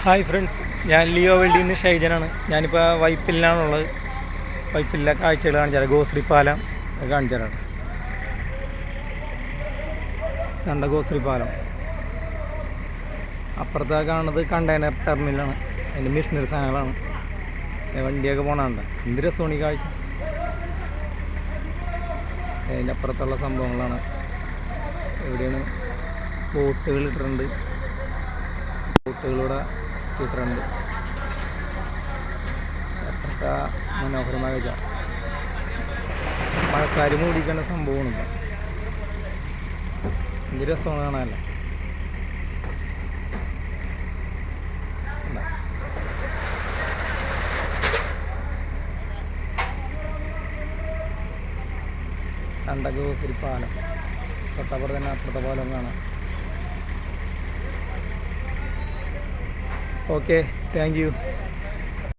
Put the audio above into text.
Hi friends, ഞാൻ Leo വെൽഡിയിൽ നിന്ന് ഷൈജനാണ്. ഞാനിപ്പോൾ വൈപ്പിലാണുള്ളത്. വൈപ്പിലെ കാഴ്ചകൾ കാണിച്ചു തരാം. ഗോശ്രീ പാലം കാണിച്ചു തരാം. കണ്ട ഗോശ്രീ പാലം. അപ്പുറത്തെ കാണുന്നത് കണ്ടെയ്നർ ടെർമിനലാണ്. അതിൻ്റെ മിഷനറി സാധനങ്ങളാണ്. വണ്ടിയൊക്കെ പോകണുണ്ട്. എന്ത് രസമാണ് ഈ കാഴ്ച. അതിൻ്റെ അപ്പുറത്തുള്ള സംഭവങ്ങളാണ്. എവിടെയാണ് ബോട്ടുകൾ ഇട്ടിട്ടുണ്ട്. ബോട്ടുകളിലൂടെ ഇട്ടിട്ടുണ്ട്. അപ്പുറത്തെ മനോഹരമായ കാഴ്ച. മഴക്കാർ മൂടിക്കുന്ന സംഭവമാണ്. എന്ത് രസമാണ് കാണാനല്ലേ. കണ്ട ഗോശ്രീ പാലം. തൊട്ടപ്പുറത്ത് തന്നെ അപ്പുറത്തെ പാലം കാണാം. Okay, thank you.